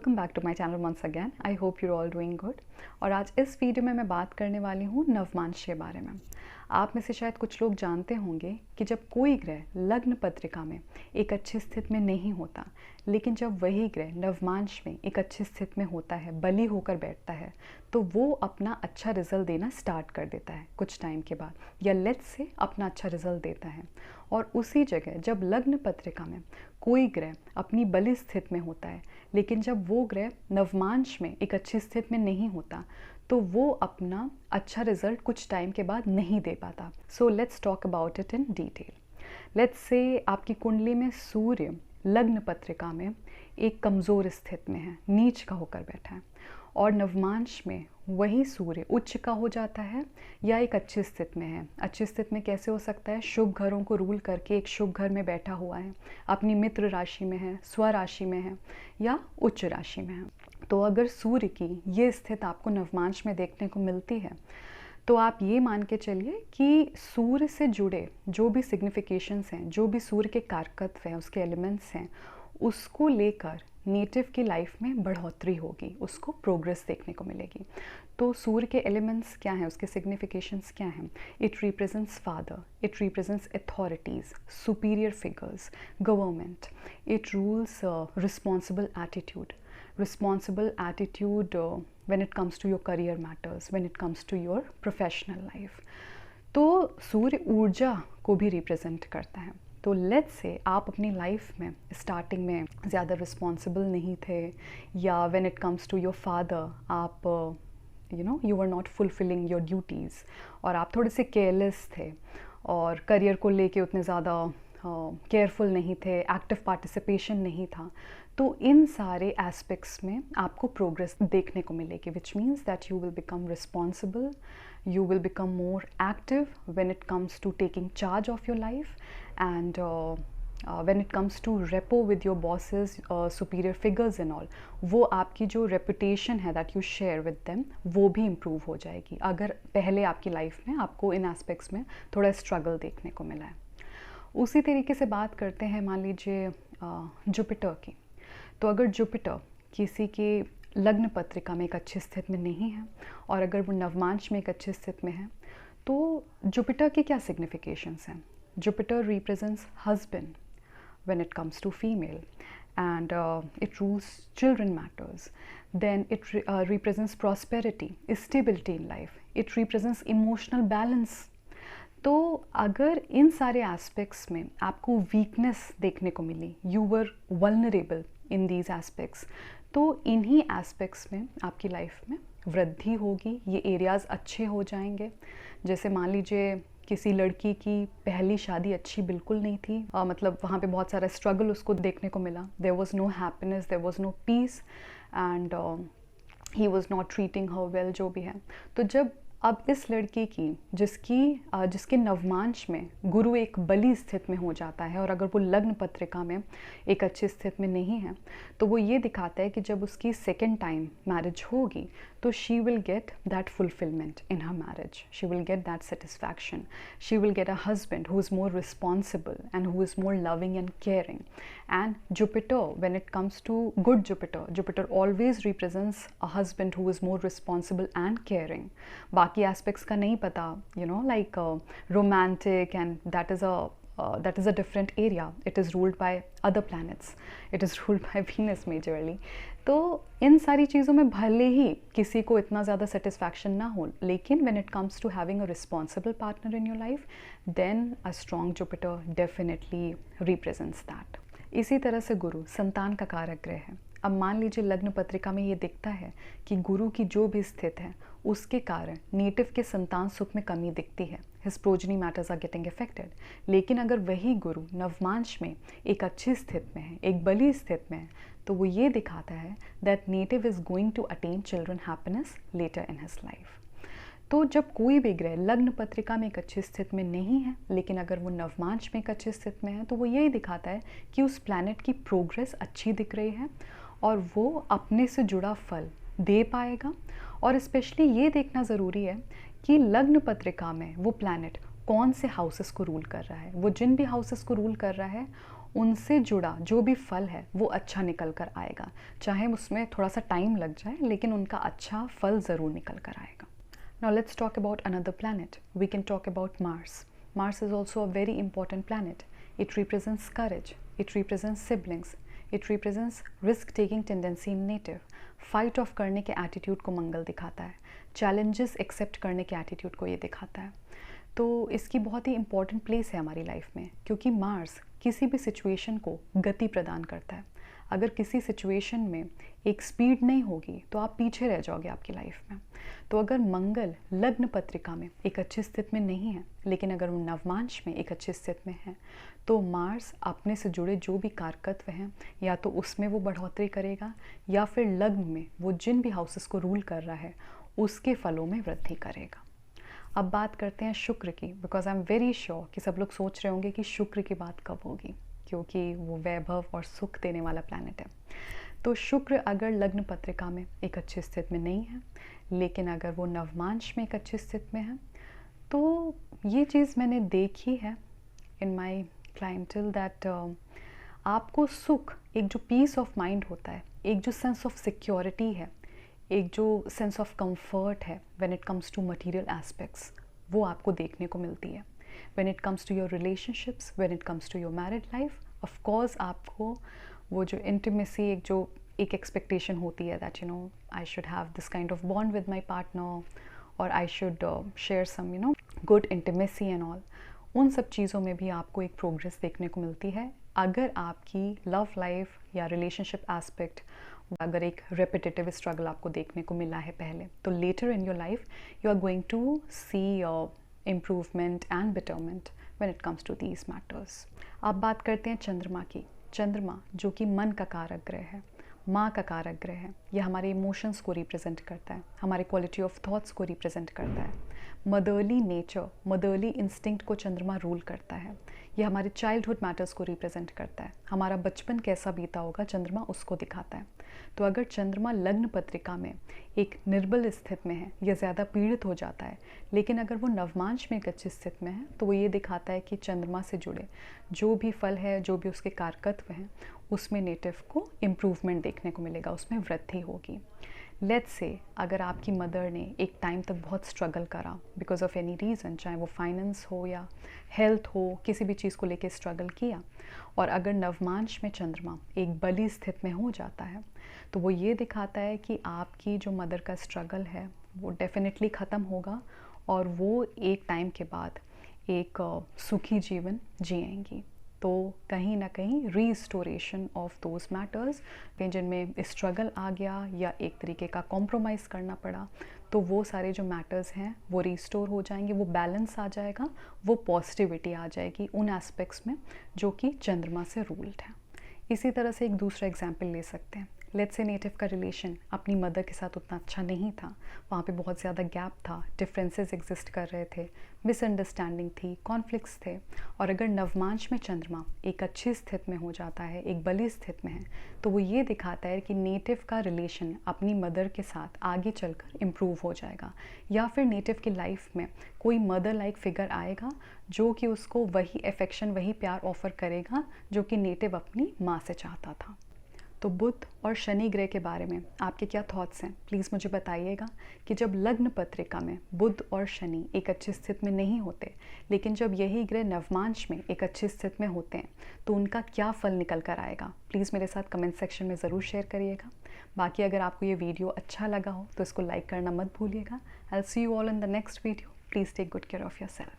Welcome back to my channel once again. I hope you're all doing good. और आज इस video में मैं बात करने वाली हूँ नवमांश के बारे में। आप में से शायद कुछ लोग जानते होंगे कि जब कोई ग्रह लग्न पत्रिका में एक अच्छी स्थिति में नहीं होता, लेकिन जब वही ग्रह नवमांश में एक अच्छी स्थिति में होता है, बली होकर बैठता है, तो वो अपना अच्छा रिजल्ट देना स्टार्ट कर देता है कुछ टाइम के बाद, या लेट्स से अपना अच्छा रिजल्ट देता है। और उसी जगह जब लग्न पत्रिका में कोई ग्रह अपनी बली स्थिति में होता है, लेकिन जब वो ग्रह नवमांश में एक अच्छी स्थिति में नहीं होता, तो वो अपना अच्छा रिजल्ट कुछ टाइम के बाद नहीं दे पाता। So let's talk about it in detail. Let's say आपकी कुंडली में सूर्य लग्न पत्रिका में एक कमज़ोर स्थिति में है, नीच का होकर बैठा है, और नवमांश में वही सूर्य उच्च का हो जाता है या एक अच्छी स्थिति में है। अच्छी स्थिति में कैसे हो सकता है? शुभ घरों को रूल करके एक शुभ घर में बैठा हुआ है, अपनी मित्र राशि में है, स्व राशि में है, या उच्च राशि में है। तो अगर सूर्य की ये स्थिति आपको नवमांश में देखने को मिलती है, तो आप ये मान के चलिए कि सूर्य से जुड़े जो भी सिग्निफिकेशंस हैं, जो भी सूर्य के कारकत्व हैं, उसके एलिमेंट्स हैं, उसको लेकर नेटिव की लाइफ में बढ़ोतरी होगी, उसको प्रोग्रेस देखने को मिलेगी। तो सूर्य के एलिमेंट्स क्या हैं, उसके सिग्निफिकेशंस क्या हैं? It represents father, it represents authorities, superior figures, government. It rules responsible attitude when it comes to your career matters, when it comes to your professional life. तो सूर्य ऊर्जा को भी रिप्रेजेंट करता है। तो लेट्स से आप अपनी लाइफ में स्टार्टिंग में ज़्यादा रिस्पॉन्सिबल नहीं थे, या when it comes to your father आप you are not fulfilling your duties, और आप थोड़े से केयरलेस थे और करियर को लेके उतने ज़्यादा केयरफुल नहीं थे, एक्टिव पार्टिसिपेशन नहीं था, तो इन सारे एस्पेक्ट्स में आपको प्रोग्रेस देखने को मिलेगी, which means that you will become responsible, you will become more active when it comes to taking charge of your life, and when it comes to repo with your bosses, superior figures and all, वो आपकी जो reputation है that you share with them, वो भी improve हो जाएगी, अगर पहले आपकी लाइफ में आपको इन एस्पेक्ट्स में थोड़ा स्ट्रगल देखने को मिला है। उसी तरीके से बात करते हैं, मान लीजिए जुपिटर की। तो अगर जुपिटर किसी की लग्न पत्रिका में एक अच्छी स्थिति में नहीं है, और अगर वो नवमांश में एक अच्छी स्थिति में है, तो जुपिटर की क्या सिग्निफिकेशंस हैं? Jupiter represents husband when it comes to female, and it rules children matters. Then it represents prosperity, stability in life. It represents emotional balance. तो अगर इन सारे एस्पेक्ट्स में आपको वीकनेस देखने को मिली, you were vulnerable in these aspects, तो इन्हीं एस्पेक्ट्स में आपकी लाइफ में वृद्धि होगी, ये एरियाज़ अच्छे हो जाएंगे। जैसे मान लीजिए किसी लड़की की पहली शादी अच्छी बिल्कुल नहीं थी, मतलब वहाँ पे बहुत सारा स्ट्रगल उसको देखने को मिला, there was no happiness, there was no peace, and he was not treating her well, जो भी है। तो जब अब इस लड़की की जिसके नवमांश में गुरु एक बली स्थिति में हो जाता है, और अगर वो लग्न पत्रिका में एक अच्छी स्थिति में नहीं है, तो वो ये दिखाता है कि जब उसकी सेकेंड टाइम मैरिज होगी, तो she will get that fulfilment in her marriage, she will get that satisfaction, she will get a husband who is more responsible and who is more loving and caring. And Jupiter, when it comes to good Jupiter, Jupiter always represents a husband who is more responsible and caring. बाकी aspects का नहीं पता, like romantic, and that is a different area. It is ruled by other planets. It is ruled by Venus majorly. तो इन सारी चीज़ों में भले ही किसी को इतना ज़्यादा सेटिस्फैक्शन ना हो, लेकिन when it comes to having a responsible partner in your life, then a strong Jupiter definitely represents that. इसी तरह से गुरु संतान का कारक ग्रह है। अब मान लीजिए लग्न पत्रिका में ये दिखता है कि गुरु की जो भी स्थिति है, उसके कारण नेटिव के संतान सुख में कमी दिखती है, his progeny matters are getting affected. लेकिन अगर वही गुरु नवमांश में एक अच्छी स्थिति में है, एक बली स्थिति में है, तो वो ये दिखाता है that native is going to attain children happiness later in his life. तो जब कोई भी ग्रह लग्न पत्रिका में एक अच्छी स्थिति में नहीं है, लेकिन अगर वो नवमांश में एक अच्छी स्थिति में है, तो वो यही दिखाता है कि उस प्लैनेट की प्रोग्रेस अच्छी दिख रही है, और वो अपने से जुड़ा फल दे पाएगा। और स्पेशली ये देखना ज़रूरी है कि लग्न पत्रिका में वो प्लैनेट कौन से हाउसेस को रूल कर रहा है। वो जिन भी हाउसेस को रूल कर रहा है, उनसे जुड़ा जो भी फल है वो अच्छा निकल कर आएगा, चाहे उसमें थोड़ा सा टाइम लग जाए, लेकिन उनका अच्छा फल ज़रूर निकल कर आएगा. Now let's talk about another planet. We can talk about Mars. Mars is also a very important planet. It represents courage. It represents siblings. It represents risk-taking tendency in native. Fight off करने के attitude को मंगल दिखाता है. Challenges accept करने के attitude को ये दिखाता है. तो इसकी बहुत ही important place है हमारी life में, क्योंकि Mars किसी भी situation को गति प्रदान करता है. अगर किसी सिचुएशन में एक स्पीड नहीं होगी तो आप पीछे रह जाओगे आपकी लाइफ में. तो अगर मंगल लग्न पत्रिका में एक अच्छी स्थिति में नहीं है, लेकिन अगर वो नवमांश में एक अच्छी स्थिति में है, तो मार्स अपने से जुड़े जो भी कारकत्व हैं या तो उसमें वो बढ़ोतरी करेगा, या फिर लग्न में वो जिन भी हाउसेस को रूल कर रहा है उसके फलों में वृद्धि करेगा. अब बात करते हैं शुक्र की, because I am very sure कि सब लोग सोच रहे होंगे कि शुक्र की बात कब होगी, क्योंकि वो वैभव और सुख देने वाला प्लैनेट है. तो शुक्र अगर लग्न पत्रिका में एक अच्छी स्थिति में नहीं है, लेकिन अगर वो नवमांश में एक अच्छी स्थिति में है, तो ये चीज़ मैंने देखी है इन माय क्लाइंटल दैट आपको सुख, एक जो पीस ऑफ माइंड होता है, एक जो सेंस ऑफ सिक्योरिटी है, एक जो सेंस ऑफ कंफर्ट है when it comes to material aspects, वो आपको देखने को मिलती है. When it comes to your relationships, when it comes to your married life, of course आपको वो जो intimacy, एक expectation होती है that I should have this kind of bond with my partner, or I should share some good intimacy and all. उन सब चीज़ों में भी आपको एक progress देखने को मिलती है. अगर आपकी love life या relationship aspect अगर एक repetitive struggle आपको देखने को मिला है पहले, तो later in your life you are going to see improvement and betterment when it comes to these matters. अब बात करते हैं चंद्रमा की. चंद्रमा जो कि मन का कारक ग्रह है, माँ का कारक ग्रह है, यह हमारे इमोशंस को रिप्रेजेंट करता है, हमारे क्वालिटी ऑफ थॉट्स को रिप्रेजेंट करता है. मदरली नेचर, मदरली इंस्टिंक्ट को चंद्रमा रूल करता है. यह हमारे चाइल्डहुड मैटर्स को रिप्रेजेंट करता है. हमारा बचपन कैसा बीता होगा चंद्रमा उसको दिखाता है. तो अगर चंद्रमा लग्न पत्रिका में एक निर्बल स्थिति में है या ज़्यादा पीड़ित हो जाता है, लेकिन अगर वो नवमांश में एक अच्छी स्थिति में है, तो वो ये दिखाता है कि चंद्रमा से जुड़े जो भी फल है, जो भी उसके कारकत्व हैं, उसमें नेटिव को इम्प्रूवमेंट देखने को मिलेगा, उसमें वृद्धि होगी. लेट्स से अगर आपकी मदर ने एक टाइम तक बहुत स्ट्रगल करा बिकॉज ऑफ एनी रीज़न, चाहे वो फाइनेंस हो या हेल्थ हो, किसी भी चीज़ को लेके स्ट्रगल किया, और अगर नवमांश में चंद्रमा एक बली स्थिति में हो जाता है, तो वो ये दिखाता है कि आपकी जो मदर का स्ट्रगल है वो डेफिनेटली ख़त्म होगा, और वो एक टाइम के बाद एक सुखी जीवन जिएंगी. तो कहीं ना कहीं रीस्टोरेशन ऑफ दोज मैटर्स जिनमें स्ट्रगल आ गया या एक तरीके का कॉम्प्रोमाइज़ करना पड़ा, तो वो सारे जो मैटर्स हैं वो रीस्टोर हो जाएंगे, वो बैलेंस आ जाएगा, वो पॉजिटिविटी आ जाएगी उन एस्पेक्ट्स में जो कि चंद्रमा से रूल्ड है. इसी तरह से एक दूसरा एग्जाम्पल ले सकते हैं. लेट्स से नेटिव का रिलेशन अपनी मदर के साथ उतना अच्छा नहीं था, वहाँ पे बहुत ज़्यादा गैप था, डिफरेंसेस एग्जिस्ट कर रहे थे, मिसअंडरस्टैंडिंग थी, कॉन्फ्लिक्ट्स थे, और अगर नवमांश में चंद्रमा एक अच्छी स्थिति में हो जाता है, एक बली स्थिति में है, तो वो ये दिखाता है कि नेटिव का रिलेशन अपनी मदर के साथ आगे चलकर इम्प्रूव हो जाएगा, या फिर नेटिव की लाइफ में कोई मदर लाइक फिगर आएगा जो कि उसको वही अफेक्शन, वही प्यार ऑफर करेगा जो कि नेटिव अपनी माँ से चाहता था. तो बुध और शनि ग्रह के बारे में आपके क्या थॉट्स हैं, प्लीज़ मुझे बताइएगा कि जब लग्न पत्रिका में बुध और शनि एक अच्छी स्थिति में नहीं होते, लेकिन जब यही ग्रह नवमांश में एक अच्छी स्थिति में होते हैं, तो उनका क्या फल निकल कर आएगा. प्लीज़ मेरे साथ कमेंट सेक्शन में ज़रूर शेयर करिएगा. बाकी अगर आपको ये वीडियो अच्छा लगा हो तो इसको लाइक करना मत भूलिएगा. I will see you all in the next video. Please take good care of yourself.